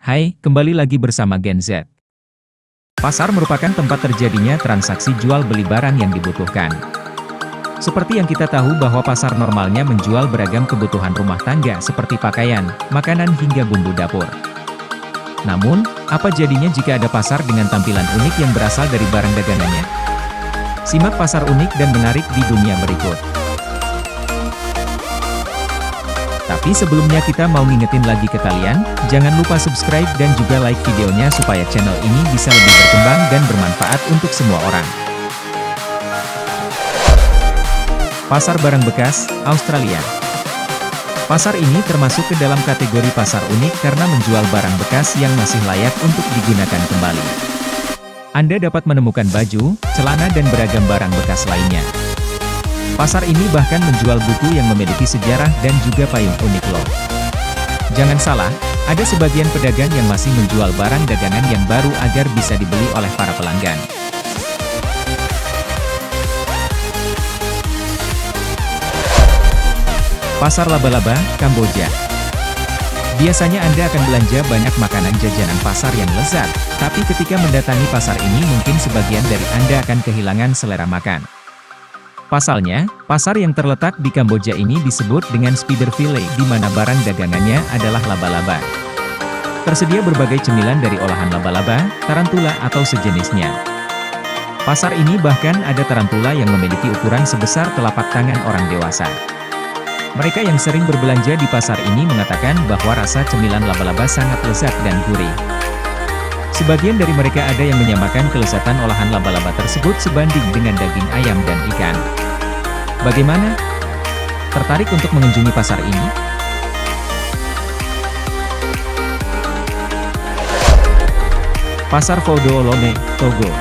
Hai, kembali lagi bersama Gen Z. Pasar merupakan tempat terjadinya transaksi jual beli barang yang dibutuhkan. Seperti yang kita tahu bahwa pasar normalnya menjual beragam kebutuhan rumah tangga seperti pakaian, makanan hingga bumbu dapur. Namun, apa jadinya jika ada pasar dengan tampilan unik yang berasal dari barang dagangannya? Simak pasar unik dan menarik di dunia berikut. Tapi sebelumnya kita mau ngingetin lagi ke kalian, jangan lupa subscribe dan juga like videonya supaya channel ini bisa lebih berkembang dan bermanfaat untuk semua orang. Pasar barang bekas, Australia. Pasar ini termasuk ke dalam kategori pasar unik karena menjual barang bekas yang masih layak untuk digunakan kembali. Anda dapat menemukan baju, celana dan beragam barang bekas lainnya. Pasar ini bahkan menjual buku yang memiliki sejarah dan juga payung unik loh. Jangan salah, ada sebagian pedagang yang masih menjual barang dagangan yang baru agar bisa dibeli oleh para pelanggan. Pasar laba-laba, Kamboja. Biasanya Anda akan belanja banyak makanan jajanan pasar yang lezat, tapi ketika mendatangi pasar ini mungkin sebagian dari Anda akan kehilangan selera makan. Pasalnya, pasar yang terletak di Kamboja ini disebut dengan spider fillet di mana barang dagangannya adalah laba-laba. Tersedia berbagai cemilan dari olahan laba-laba, tarantula atau sejenisnya. Pasar ini bahkan ada tarantula yang memiliki ukuran sebesar telapak tangan orang dewasa. Mereka yang sering berbelanja di pasar ini mengatakan bahwa rasa cemilan laba-laba sangat lezat dan gurih. Sebagian dari mereka ada yang menyamakan kelezatan olahan laba-laba tersebut sebanding dengan daging ayam dan ikan. Bagaimana? Tertarik untuk mengunjungi pasar ini? Pasar Foudo Lomé, Togo.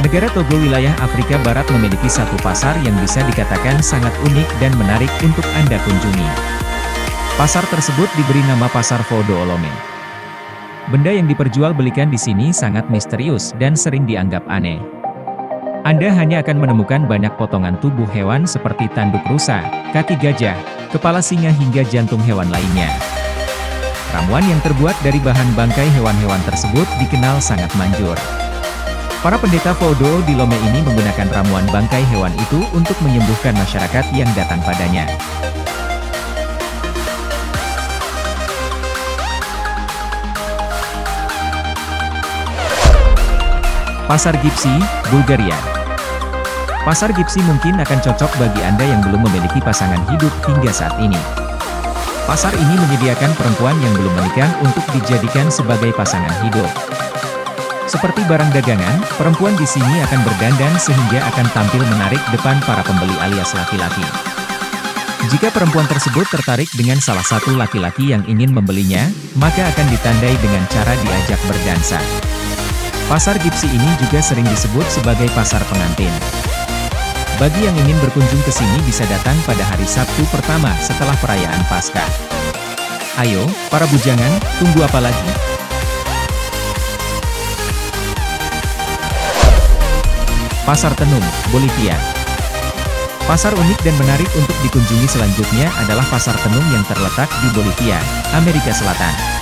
Negara Togo wilayah Afrika Barat memiliki satu pasar yang bisa dikatakan sangat unik dan menarik untuk Anda kunjungi. Pasar tersebut diberi nama Pasar Foudo Lomé. Benda yang diperjualbelikan di sini sangat misterius dan sering dianggap aneh. Anda hanya akan menemukan banyak potongan tubuh hewan seperti tanduk rusa, kaki gajah, kepala singa hingga jantung hewan lainnya. Ramuan yang terbuat dari bahan bangkai hewan-hewan tersebut dikenal sangat manjur. Para pendeta Foudo di Lomé ini menggunakan ramuan bangkai hewan itu untuk menyembuhkan masyarakat yang datang padanya. Pasar Gipsy, Bulgaria. Pasar Gipsy mungkin akan cocok bagi Anda yang belum memiliki pasangan hidup hingga saat ini. Pasar ini menyediakan perempuan yang belum menikah untuk dijadikan sebagai pasangan hidup. Seperti barang dagangan, perempuan di sini akan berdandan sehingga akan tampil menarik depan para pembeli alias laki-laki. Jika perempuan tersebut tertarik dengan salah satu laki-laki yang ingin membelinya, maka akan ditandai dengan cara diajak berdansa. Pasar Gipsy ini juga sering disebut sebagai pasar pengantin. Bagi yang ingin berkunjung ke sini bisa datang pada hari Sabtu pertama setelah perayaan Paskah. Ayo, para bujangan, tunggu apa lagi? Pasar Tenun, Bolivia. Pasar unik dan menarik untuk dikunjungi selanjutnya adalah Pasar Tenun yang terletak di Bolivia, Amerika Selatan.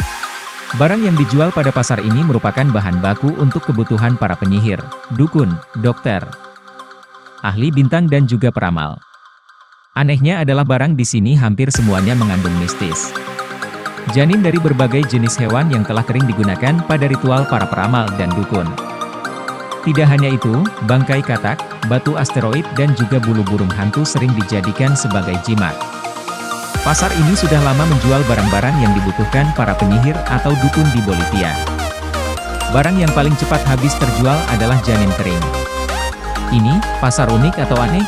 Barang yang dijual pada pasar ini merupakan bahan baku untuk kebutuhan para penyihir, dukun, dokter, ahli bintang dan juga peramal. Anehnya adalah barang di sini hampir semuanya mengandung mistis. Janin dari berbagai jenis hewan yang telah kering digunakan pada ritual para peramal dan dukun. Tidak hanya itu, bangkai katak, batu asteroid dan juga bulu burung hantu sering dijadikan sebagai jimat. Pasar ini sudah lama menjual barang-barang yang dibutuhkan para penyihir atau dukun di Bolivia. Barang yang paling cepat habis terjual adalah janin kering. Ini, pasar unik atau aneh?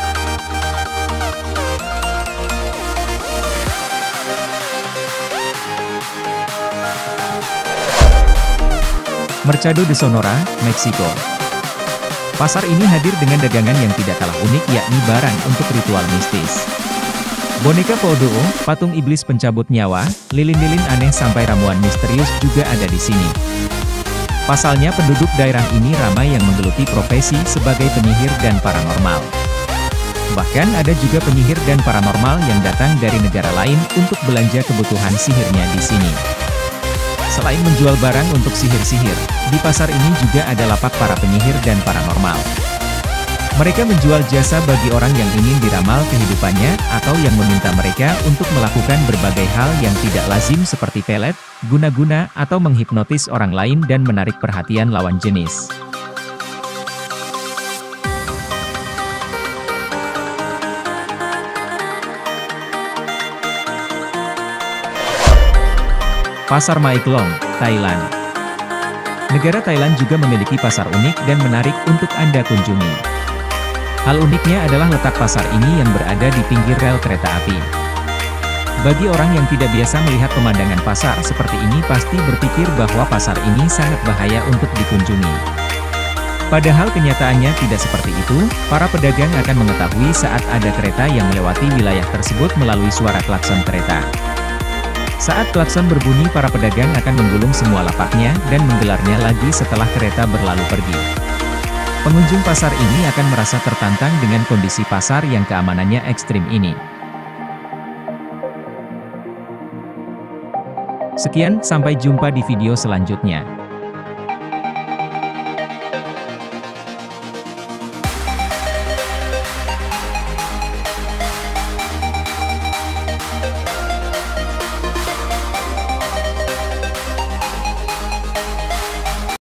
Mercado de Sonora, Meksiko. Pasar ini hadir dengan dagangan yang tidak kalah unik yakni barang untuk ritual mistis. Boneka Foudo, patung iblis pencabut nyawa, lilin-lilin aneh sampai ramuan misterius juga ada di sini. Pasalnya penduduk daerah ini ramai yang menggeluti profesi sebagai penyihir dan paranormal. Bahkan ada juga penyihir dan paranormal yang datang dari negara lain untuk belanja kebutuhan sihirnya di sini. Selain menjual barang untuk sihir-sihir, di pasar ini juga ada lapak para penyihir dan paranormal. Mereka menjual jasa bagi orang yang ingin diramal kehidupannya, atau yang meminta mereka untuk melakukan berbagai hal yang tidak lazim seperti pelet, guna-guna, atau menghipnotis orang lain dan menarik perhatian lawan jenis. Pasar Mae Klong, Thailand. Negara Thailand juga memiliki pasar unik dan menarik untuk Anda kunjungi. Hal uniknya adalah letak pasar ini yang berada di pinggir rel kereta api. Bagi orang yang tidak biasa melihat pemandangan pasar seperti ini pasti berpikir bahwa pasar ini sangat bahaya untuk dikunjungi. Padahal kenyataannya tidak seperti itu, para pedagang akan mengetahui saat ada kereta yang melewati wilayah tersebut melalui suara klakson kereta. Saat klakson berbunyi, para pedagang akan menggulung semua lapaknya dan menggelarnya lagi setelah kereta berlalu pergi. Pengunjung pasar ini akan merasa tertantang dengan kondisi pasar yang keamanannya ekstrim ini. Sekian, sampai jumpa di video selanjutnya.